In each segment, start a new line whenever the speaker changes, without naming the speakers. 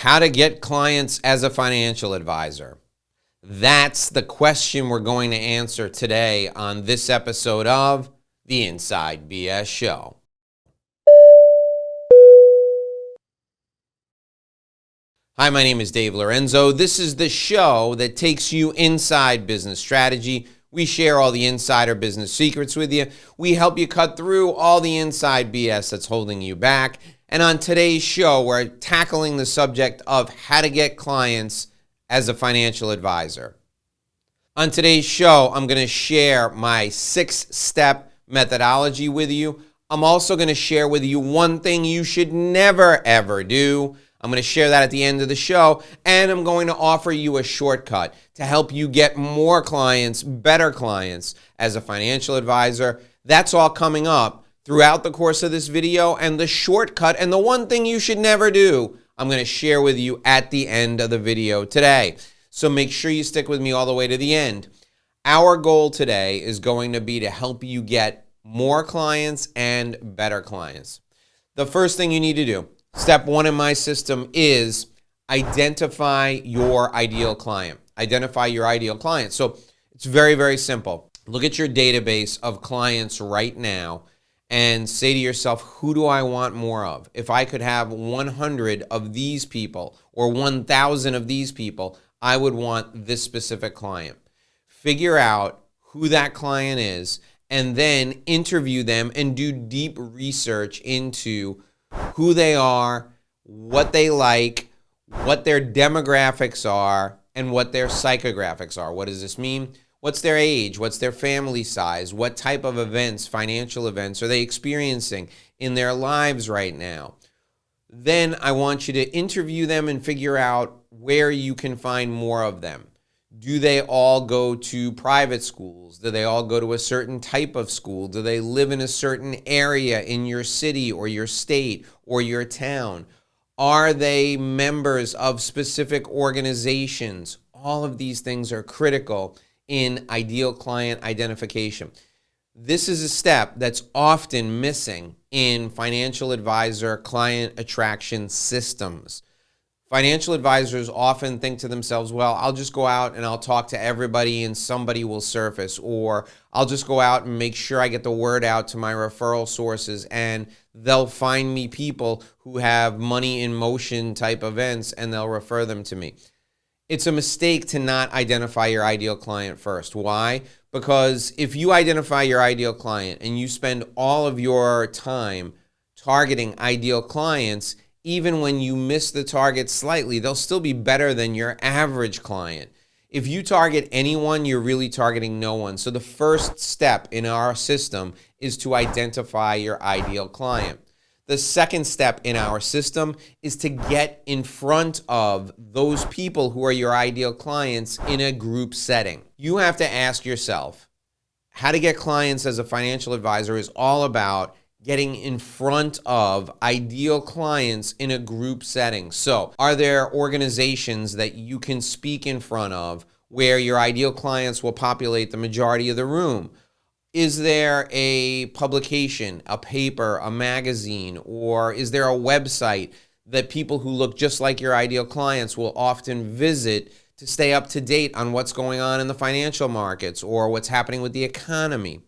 How to get clients as a financial advisor. That's the question we're going to answer today on this episode of the Inside BS Show. Hi, my name is Dave Lorenzo. This is the show that takes you inside business strategy. We share all the insider business secrets with you. We help you cut through all the inside BS that's holding you back. And on today's show, we're tackling the subject of how to get clients as a financial advisor. On today's show, I'm going to share my 6-step methodology with you. I'm also going to share with you one thing you should never, ever do. I'm going to share that at the end of the show, and I'm going to offer you a shortcut to help you get more clients, better clients as a financial advisor. That's all coming up throughout the course of this video, and the shortcut and the one thing you should never do, I'm going to share with you at the end of the video today. So make sure you stick with me all the way to the end. Our goal today is going to be to help you get more clients and better clients. The first thing you need to do, step 1 in my system, is identify your ideal client. Identify your ideal client. So it's very, very simple. Look at your database of clients right now and say to yourself, who do I want more of? If I could have 100 of these people or 1,000 of these people, I would want this specific client. Figure out who that client is and then interview them and do deep research into who they are, what they like, what their demographics are, and what their psychographics are. What does this mean? What's their age? What's their family size? What type of events, financial events, are they experiencing in their lives right now? Then I want you to interview them and figure out where you can find more of them. Do they all go to private schools? Do they all go to a certain type of school? Do they live in a certain area in your city or your state or your town? Are they members of specific organizations? All of these things are critical in ideal client identification. This is a step that's often missing in financial advisor client attraction systems. Financial advisors often think to themselves, well, I'll just go out and I'll talk to everybody and somebody will surface, or I'll just go out and make sure I get the word out to my referral sources and they'll find me people who have money in motion type events and they'll refer them to me. It's a mistake to not identify your ideal client first. Why? Because if you identify your ideal client and you spend all of your time targeting ideal clients, even when you miss the target slightly, they'll still be better than your average client. If you target anyone, you're really targeting no one. So the first step in our system is to identify your ideal client. The second step in our system is to get in front of those people who are your ideal clients in a group setting. You have to ask yourself, how to get clients as a financial advisor is all about getting in front of ideal clients in a group setting. So, are there organizations that you can speak in front of where your ideal clients will populate the majority of the room? Is there a publication, a paper, a magazine, or is there a website that people who look just like your ideal clients will often visit to stay up to date on what's going on in the financial markets or what's happening with the economy?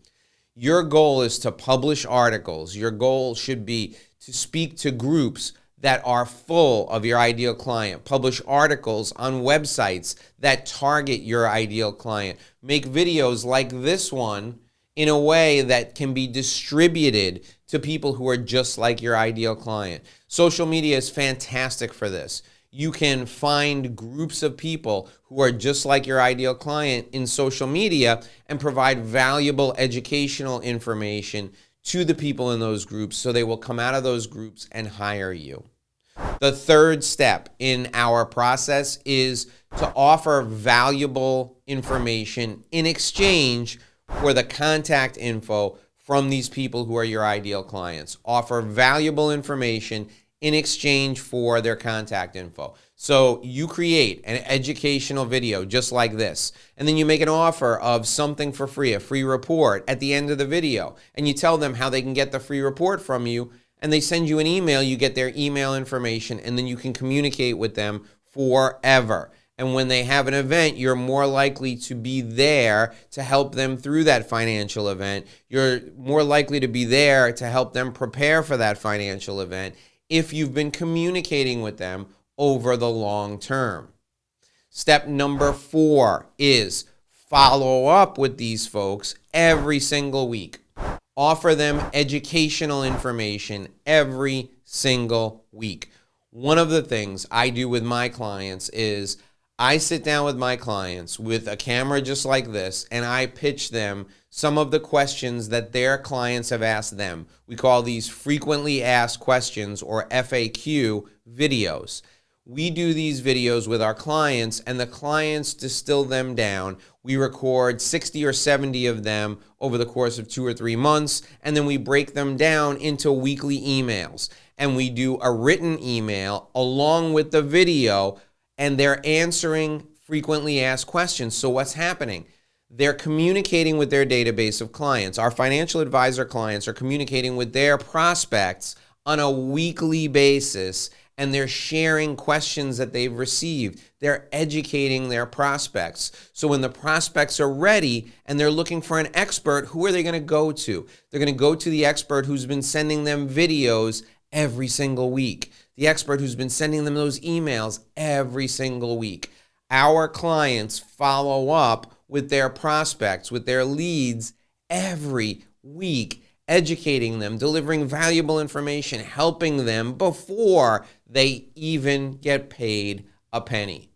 Your goal is to publish articles. Your goal should be to speak to groups that are full of your ideal client. Publish articles on websites that target your ideal client. Make videos like this one in a way that can be distributed to people who are just like your ideal client. Social media is fantastic for this. You can find groups of people who are just like your ideal client in social media and provide valuable educational information to the people in those groups so they will come out of those groups and hire you. The third step in our process is to offer valuable information in exchange for the contact info from these people who are your ideal clients. Offer valuable information in exchange for their contact info. So you create an educational video just like this, and then you make an offer of something for free, a free report at the end of the video, and you tell them how they can get the free report from you, and they send you an email, you get their email information, and then you can communicate with them forever. And when they have an event, you're more likely to be there to help them through that financial event. You're more likely to be there to help them prepare for that financial event if you've been communicating with them over the long term. Step number 4 is follow up with these folks every single week. Offer them educational information every single week. One of the things I do with my clients is I sit down with my clients with a camera just like this, and I pitch them some of the questions that their clients have asked them. We call these frequently asked questions, or FAQ videos. We do these videos with our clients, and the clients distill them down. We record 60 or 70 of them over the course of 2 or 3 months, and then we break them down into weekly emails. And we do a written email along with the video, and they're answering frequently asked questions. So what's happening? They're communicating with their database of clients. Our financial advisor clients are communicating with their prospects on a weekly basis, and they're sharing questions that they've received. They're educating their prospects. So when the prospects are ready and they're looking for an expert, who are they going to go to? They're going to go to the expert who's been sending them videos every single week. The expert who's been sending them those emails every single week. Our clients follow up with their prospects, with their leads every week, educating them, delivering valuable information, helping them before they even get paid a penny.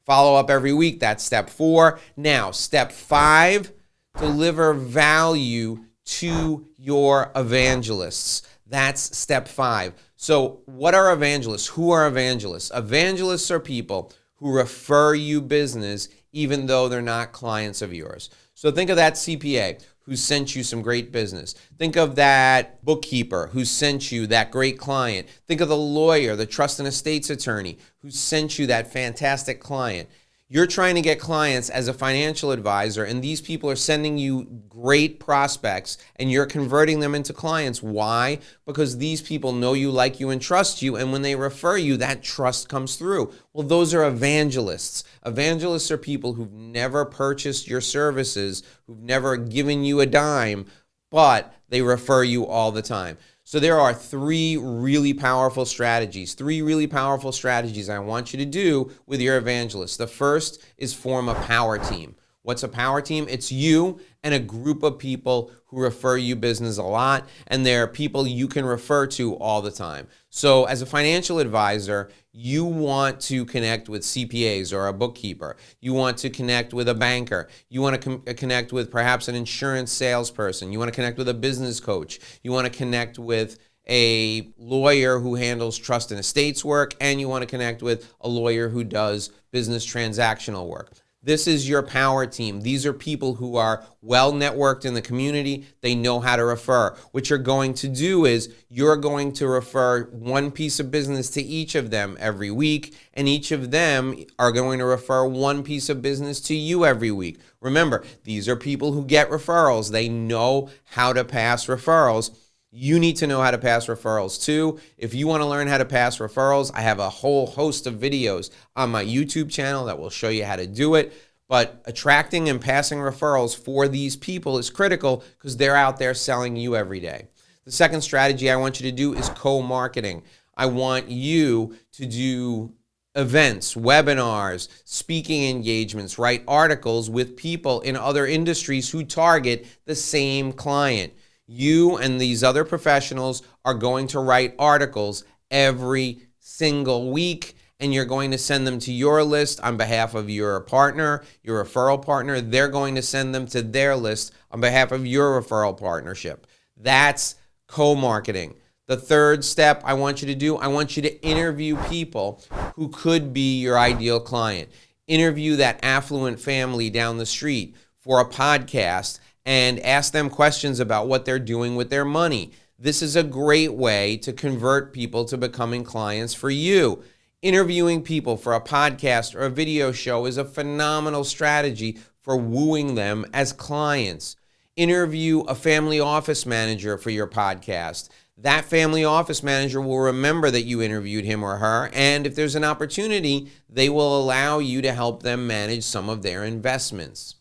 Follow up every week. That's step 4. Now, step 5, deliver value to your evangelists. That's step 5. So what are evangelists? Who are evangelists? Evangelists are people who refer you business even though they're not clients of yours. So think of that CPA who sent you some great business. Think of that bookkeeper who sent you that great client. Think of the lawyer, the trust and estates attorney who sent you that fantastic client. You're trying to get clients as a financial advisor, and these people are sending you great prospects, and you're converting them into clients. Why? Because these people know you, like you, and trust you, and when they refer you, that trust comes through. Well, those are evangelists. Evangelists are people who've never purchased your services, who've never given you a dime, but they refer you all the time. So there are 3 really powerful strategies. 3 really powerful strategies I want you to do with your evangelists. The first is form a power team. What's a power team? It's you and a group of people who refer you business a lot, and they're people you can refer to all the time. So as a financial advisor, you want to connect with CPAs or a bookkeeper. You want to connect with a banker. You want to connect with perhaps an insurance salesperson. You want to connect with a business coach. You want to connect with a lawyer who handles trust and estates work, and you want to connect with a lawyer who does business transactional work. This is your power team. These are people who are well networked in the community. They know how to refer. What you're going to do is you're going to refer one piece of business to each of them every week, and each of them are going to refer one piece of business to you every week. Remember, these are people who get referrals. They know how to pass referrals. You need to know how to pass referrals too. If you want to learn how to pass referrals, I have a whole host of videos on my YouTube channel that will show you how to do it. But attracting and passing referrals for these people is critical because they're out there selling you every day. The second strategy I want you to do is co-marketing. I want you to do events, webinars, speaking engagements, write articles with people in other industries who target the same client. You and these other professionals are going to write articles every single week, and you're going to send them to your list on behalf of your partner, your referral partner. They're going to send them to their list on behalf of your referral partnership. That's co-marketing. The third step I want you to do, I want you to interview people who could be your ideal client. Interview that affluent family down the street for a podcast and ask them questions about what they're doing with their money. This is a great way to convert people to becoming clients for you. Interviewing people for a podcast or a video show is a phenomenal strategy for wooing them as clients. Interview a family office manager for your podcast. that family office manager will remember that you interviewed him or her, and if there's an opportunity, they will allow you to help them manage some of their investments.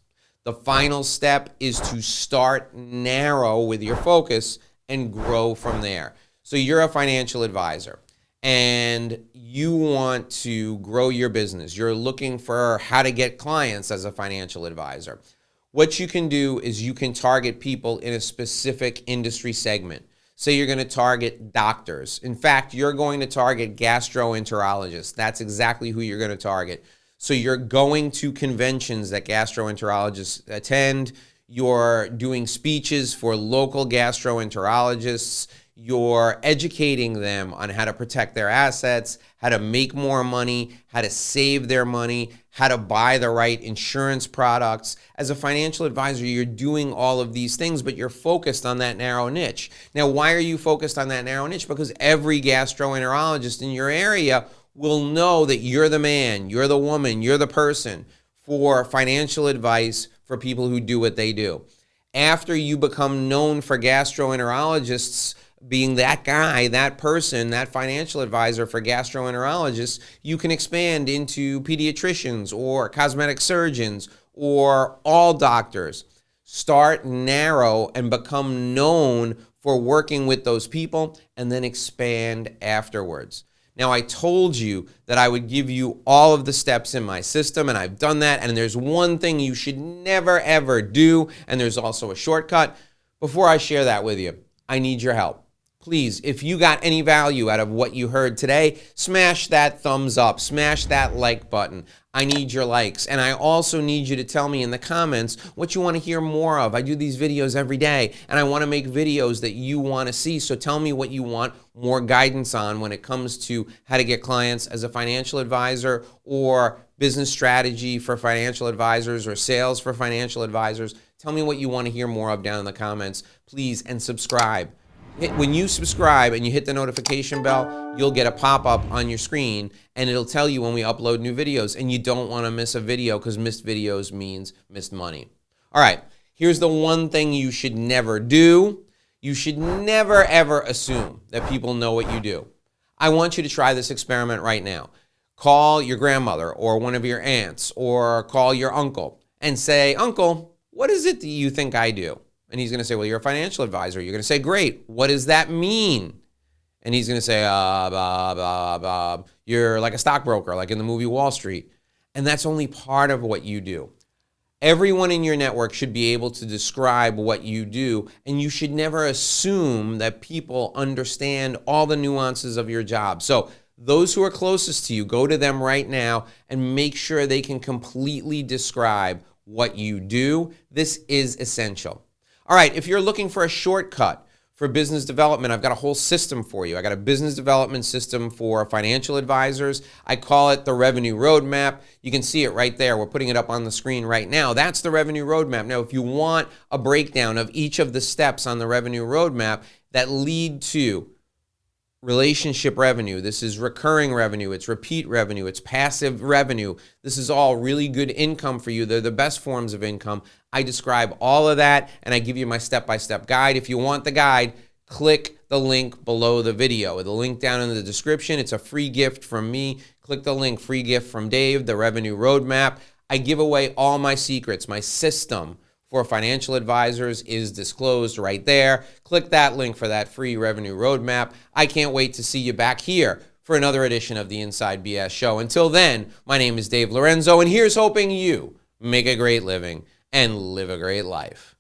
The final step is to start narrow with your focus and grow from there. So you're a financial advisor and you want to grow your business. You're looking for how to get clients as a financial advisor. What you can do is you can target people in a specific industry segment. Say you're going to target doctors. In fact, you're going to target gastroenterologists. That's exactly who you're going to target. So you're going to conventions that gastroenterologists attend. You're doing speeches for local gastroenterologists. You're educating them on how to protect their assets, how to make more money, how to save their money, how to buy the right insurance products. As a financial advisor, you're doing all of these things, but you're focused on that narrow niche. Now, why are you focused on that narrow niche? Because every gastroenterologist in your area will know that you're the man, you're the woman, you're the person for financial advice for people who do what they do. After you become known for gastroenterologists being that guy, that person, that financial advisor for gastroenterologists, you can expand into pediatricians or cosmetic surgeons or all doctors. Start narrow and become known for working with those people and then expand afterwards. Now, I told you that I would give you all of the steps in my system, and I've done that. And there's one thing you should never, ever do, and there's also a shortcut. Before I share that with you, I need your help. Please, if you got any value out of what you heard today, smash that thumbs up, smash that like button. I need your likes. And I also need you to tell me in the comments what you want to hear more of. I do these videos every day, and I want to make videos that you want to see. So tell me what you want more guidance on when it comes to how to get clients as a financial advisor or business strategy for financial advisors or sales for financial advisors. Tell me what you want to hear more of down in the comments, please, and subscribe. When you subscribe and you hit the notification bell, you'll get a pop-up on your screen and it'll tell you when we upload new videos, and you don't want to miss a video because missed videos means missed money. All right, here's the one thing you should never do. You should never ever assume that people know what you do. I want you to try this experiment right now. Call your grandmother or one of your aunts or call your uncle and say, "Uncle, what is it that you think I do?" And he's going to say, "Well, you're a financial advisor." You're going to say, "Great. What does that mean?" And he's going to say, "You're like a stockbroker, like in the movie Wall Street." And that's only part of what you do. Everyone in your network should be able to describe what you do, and you should never assume that people understand all the nuances of your job. So those who are closest to you, go to them right now and make sure they can completely describe what you do. This is essential. All right, if you're looking for a shortcut for business development, I've got a whole system for you. I got a business development system for financial advisors. I call it the Revenue Roadmap. You can see it right there. We're putting it up on the screen right now. That's the Revenue Roadmap. Now, if you want a breakdown of each of the steps on the Revenue Roadmap that lead to relationship revenue, this is recurring revenue, it's repeat revenue, it's passive revenue. This is all really good income for you. They're the best forms of income. I describe all of that and I give you my step-by-step guide. If you want the guide, click the link below the video. The link down in the description. It's a free gift from me. Click the link, free gift from Dave, the Revenue Roadmap. I give away all my secrets. My system for financial advisors is disclosed right there. Click that link for that free Revenue Roadmap. I can't wait to see you back here for another edition of the Inside BS Show. Until then, my name is Dave Lorenzo, and here's hoping you make a great living and live a great life.